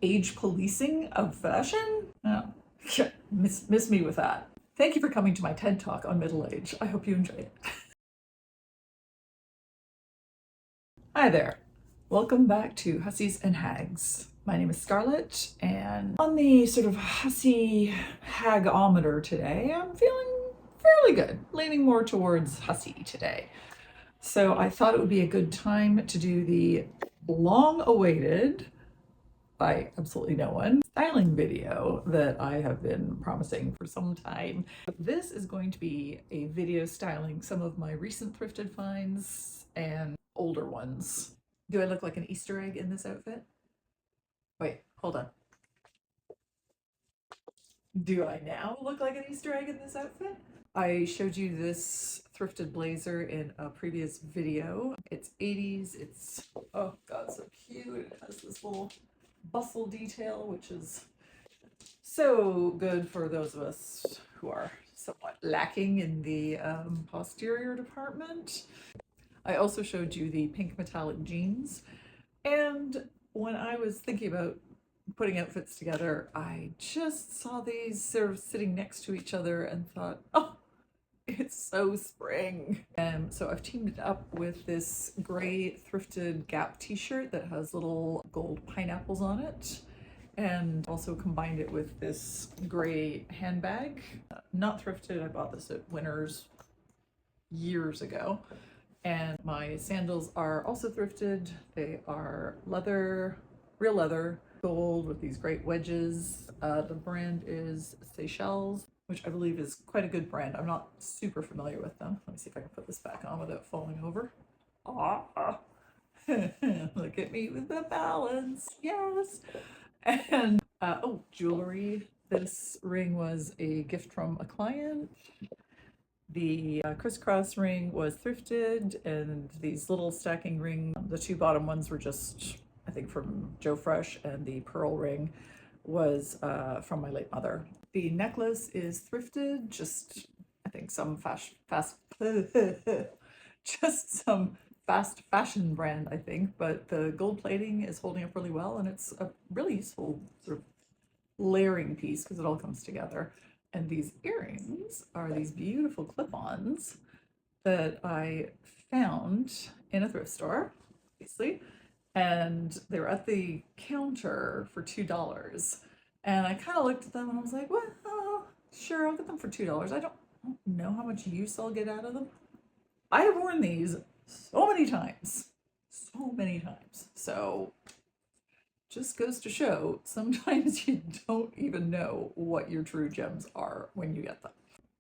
age policing of fashion? Oh, miss me with that. Thank you for coming to my TED Talk on middle age. I hope you enjoyed it. Hi there. Welcome back to Hussies and Hags. My name is Scarlett, and on the sort of hussy hagometer today, I'm feeling fairly good, leaning more towards hussy today. So I thought it would be a good time to do the long-awaited, by absolutely no one, styling video that I have been promising for some time. This is going to be a video styling some of my recent thrifted finds and older ones. Do I look like an Easter egg in this outfit? Wait, hold on. Do I now look like an Easter egg in this outfit? I showed you this thrifted blazer in a previous video. It's 80s, it's, oh God, so cute. It has this little bustle detail, which is so good for those of us who are somewhat lacking in the posterior department. I also showed you the pink metallic jeans, and when I was thinking about putting outfits together, I just saw these sort of sitting next to each other and thought, oh, it's so spring. So I've teamed it up with this gray thrifted Gap t-shirt that has little gold pineapples on it, and also combined it with this gray handbag. Not thrifted, I bought this at Winners years ago. And my sandals are also thrifted. They are leather, real leather, gold with these great wedges. The brand is Seychelles, which I believe is quite a good brand. I'm not super familiar with them. Let me see if I can put this back on without falling over. Ah, look at me with the balance, yes. And oh, jewelry. This ring was a gift from a client. The crisscross ring was thrifted, and these little stacking ring, the two bottom ones were just, I think, from Joe Fresh, and the pearl ring was from my late mother. The necklace is thrifted, just, I think, some just some fast fashion brand, I think, but the gold plating is holding up really well, and it's a really useful sort of layering piece because it all comes together. And these earrings are these beautiful clip-ons that I found in a thrift store, obviously, and they were at the counter for $2. And I kind of looked at them and I was like, well, sure, I'll get them for $2. I don't know how much use I'll get out of them. I have worn these so many times, so just goes to show, sometimes you don't even know what your true gems are when you get them.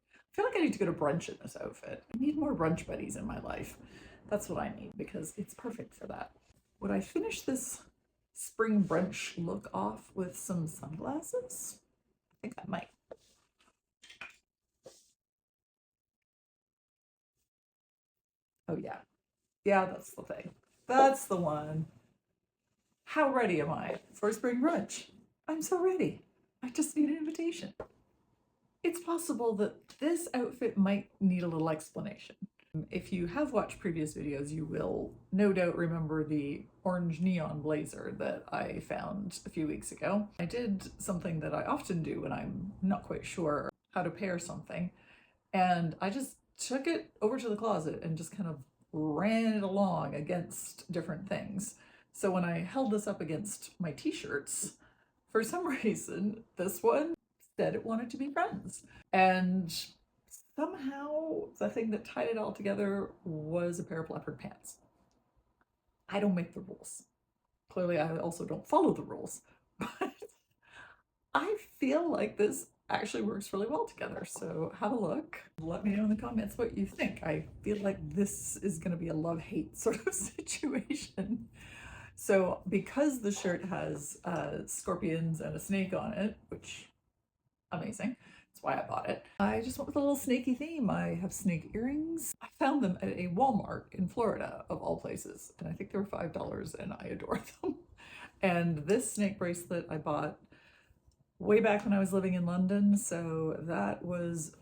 I feel like I need to go to brunch in this outfit. I need more brunch buddies in my life. That's what I need, because it's perfect for that. Would I finish this spring brunch look off with some sunglasses? I think I might. Oh yeah. Yeah, that's the thing. That's the one. How ready am I for spring brunch? I'm so ready. I just need an invitation. It's possible that this outfit might need a little explanation. If you have watched previous videos, you will no doubt remember the orange neon blazer that I found a few weeks ago. I did something that I often do when I'm not quite sure how to pair something, and I just took it over to the closet and just kind of ran it along against different things. So when I held this up against my t-shirts, for some reason, this one said it wanted to be friends. And somehow the thing that tied it all together was a pair of leopard pants. I don't make the rules. Clearly, I also don't follow the rules, but I feel like this actually works really well together. So have a look. Let me know in the comments what you think. I feel like this is going to be a love-hate sort of situation. So because the shirt has scorpions and a snake on it, which, amazing, that's why I bought it, I just went with a little snaky theme. I have snake earrings. I found them at a Walmart in Florida, of all places, and I think they were $5, and I adore them. And this snake bracelet I bought way back when I was living in London, so that was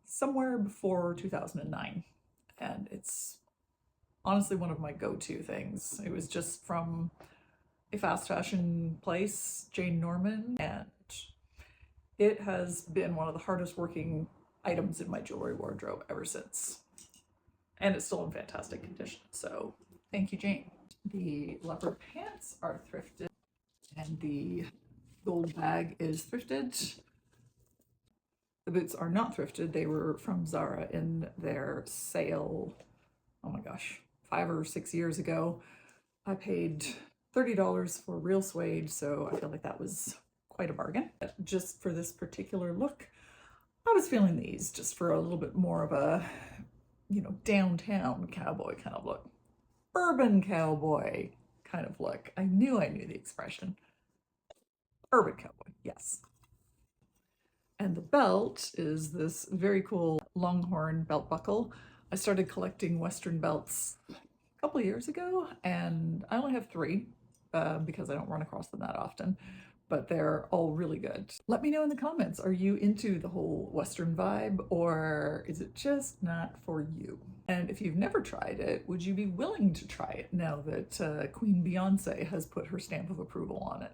somewhere before 2009, and it's honestly one of my go-to things. It was just from a fast fashion place, Jane Norman, and it has been one of the hardest working items in my jewelry wardrobe ever since. And it's still in fantastic condition, so thank you, Jane. The leopard pants are thrifted, and the gold bag is thrifted. The boots are not thrifted. They were from Zara in their sale, oh my gosh, 5 or 6 years ago. I paid $30 for real suede, so I feel like that was quite a bargain. Just for this particular look, I was feeling these just for a little bit more of a, downtown cowboy kind of look. Urban cowboy kind of look. I knew the expression. Urban cowboy, yes. And the belt is this very cool Longhorn belt buckle. I started collecting Western belts a couple of years ago, and I only have 3 because I don't run across them that often, but they're all really good. Let me know in the comments, are you into the whole Western vibe, or is it just not for you? And if you've never tried it, would you be willing to try it now that Queen Beyonce has put her stamp of approval on it?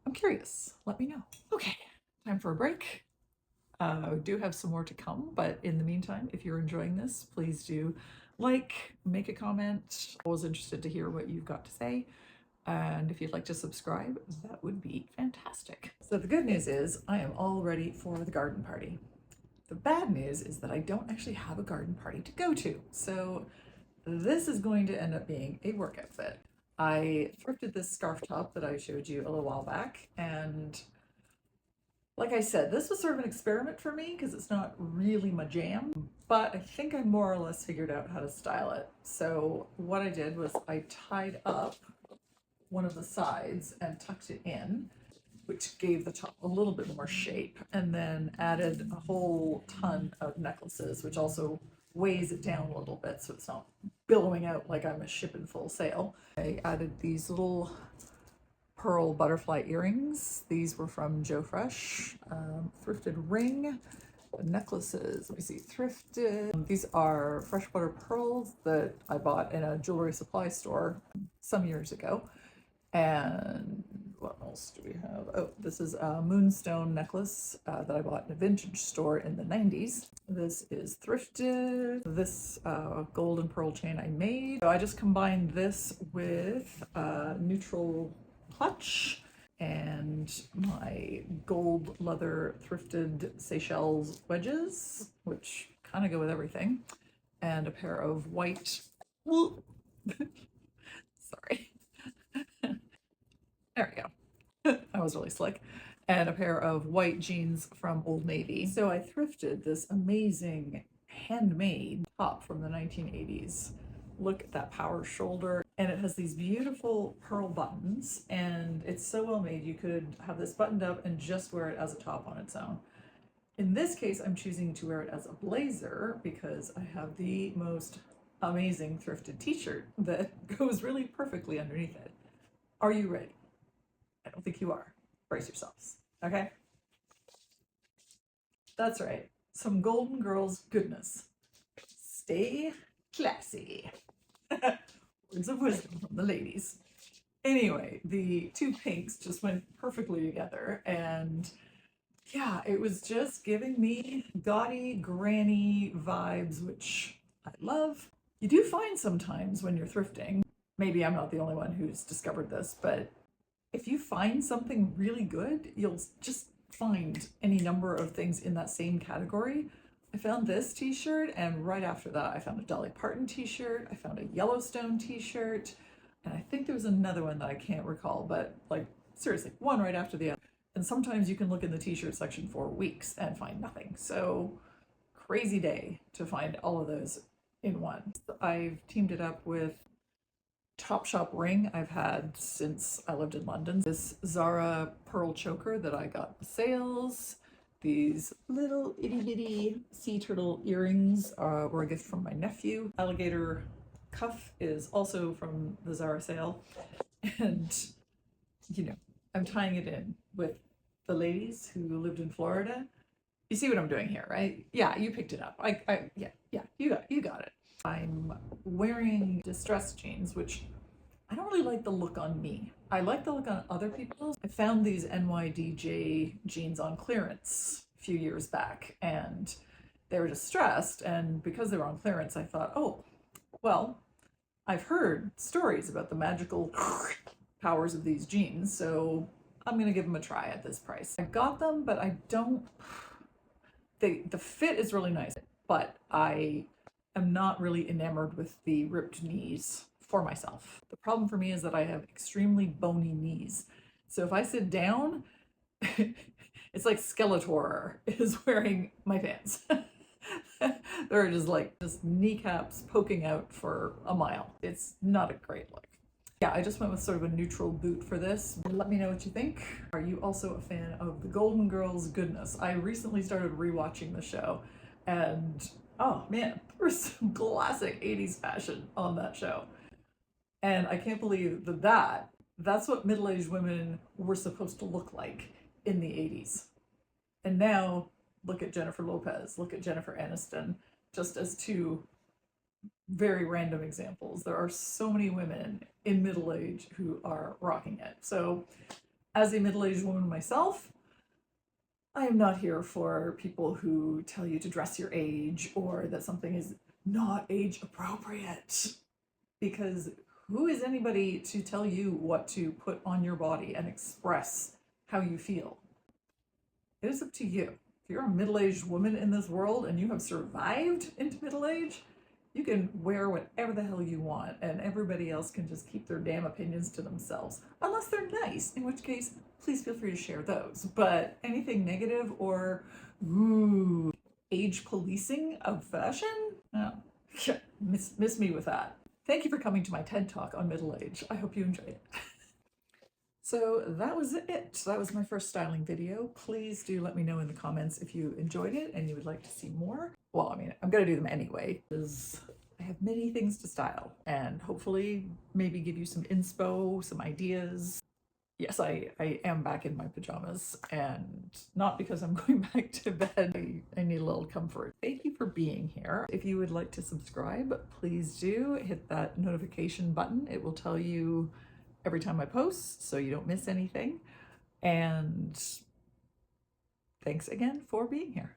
I'm curious. Let me know. Okay, time for a break. I do have some more to come, but in the meantime, if you're enjoying this, please do make a comment. Always interested to hear what you've got to say. And if you'd like to subscribe, that would be fantastic. So the good news is I am all ready for the garden party. The bad news is that I don't actually have a garden party to go to. So this is going to end up being a work outfit. I thrifted this scarf top that I showed you a little while back, and like I said, this was sort of an experiment for me because it's not really my jam, but I think I more or less figured out how to style it. So what I did was I tied up one of the sides and tucked it in, which gave the top a little bit more shape, and then added a whole ton of necklaces, which also weighs it down a little bit so it's not billowing out like I'm a ship in full sail. I added these little pearl butterfly earrings. These were from Joe Fresh. Thrifted ring. The necklaces, let me see, thrifted. These are freshwater pearls that I bought in a jewelry supply store some years ago. And what else do we have? Oh, this is a moonstone necklace that I bought in a vintage store in the 90s. This is thrifted. This gold and pearl chain I made. So I just combined this with neutral clutch and my gold leather thrifted Seychelles wedges, which kind of go with everything, and a pair of white, sorry. There we go. I was really slick. And a pair of white jeans from Old Navy. So I thrifted this amazing handmade top from the 1980s. Look at that power shoulder. And it has these beautiful pearl buttons, and it's so well made you could have this buttoned up and just wear it as a top on its own. In this case, I'm choosing to wear it as a blazer because I have the most amazing thrifted t-shirt that goes really perfectly underneath it. Are you ready? I don't think you are. Brace yourselves, okay? That's right. Some Golden Girls goodness. Stay classy. Words of wisdom from the ladies. Anyway, the 2 pinks just went perfectly together, and yeah, it was just giving me gaudy granny vibes, which I love. You do find sometimes when you're thrifting, maybe I'm not the only one who's discovered this, but if you find something really good, you'll just find any number of things in that same category. I found this t-shirt, and right after that I found a Dolly Parton t-shirt, I found a Yellowstone t-shirt, and I think there was another one that I can't recall, but like seriously, one right after the other. And sometimes you can look in the t-shirt section for weeks and find nothing. So crazy day to find all of those in one. I've teamed it up with Topshop ring I've had since I lived in London. This Zara pearl choker that I got in sales. These little itty bitty sea turtle earrings were a gift from my nephew. Alligator cuff is also from the Zara sale. And, you know, I'm tying it in with the ladies who lived in Florida. You see what I'm doing here, right? Yeah, you picked it up. Yeah, you got it. I'm wearing distressed jeans, which I don't really like the look on me. I like the look on other people. I found these NYDJ jeans on clearance a few years back, and they were distressed, and because they were on clearance, I thought, oh, well, I've heard stories about the magical powers of these jeans, so I'm gonna give them a try at this price. I got them, but I don't, the fit is really nice, but I am not really enamored with the ripped knees for myself. The problem for me is that I have extremely bony knees. So if I sit down, it's like Skeletor is wearing my pants. They're just kneecaps poking out for a mile. It's not a great look. Yeah, I just went with sort of a neutral boot for this. Let me know what you think. Are you also a fan of the Golden Girls goodness? I recently started rewatching the show, and oh man, there was some classic 80s fashion on that show. And I can't believe that's what middle-aged women were supposed to look like in the 80s. And now look at Jennifer Lopez, look at Jennifer Aniston, just as two very random examples. There are so many women in middle age who are rocking it. So as a middle-aged woman myself, I am not here for people who tell you to dress your age or that something is not age appropriate. Because who is anybody to tell you what to put on your body and express how you feel? It is up to you. If you're a middle-aged woman in this world and you have survived into middle age, you can wear whatever the hell you want, and everybody else can just keep their damn opinions to themselves. Unless they're nice, in which case, please feel free to share those. But anything negative or, ooh, age policing of fashion? No. Miss me with that. Thank you for coming to my TED Talk on middle age. I hope you enjoyed it. So that was it. That was my first styling video. Please do let me know in the comments if you enjoyed it and you would like to see more. Well, I mean, I'm gonna do them anyway, because I have many things to style and hopefully maybe give you some inspo, some ideas. Yes, I am back in my pajamas, and not because I'm going back to bed. I need a little comfort. Thank you for being here. If you would like to subscribe, please do hit that notification button. It will tell you every time I post so you don't miss anything. And thanks again for being here.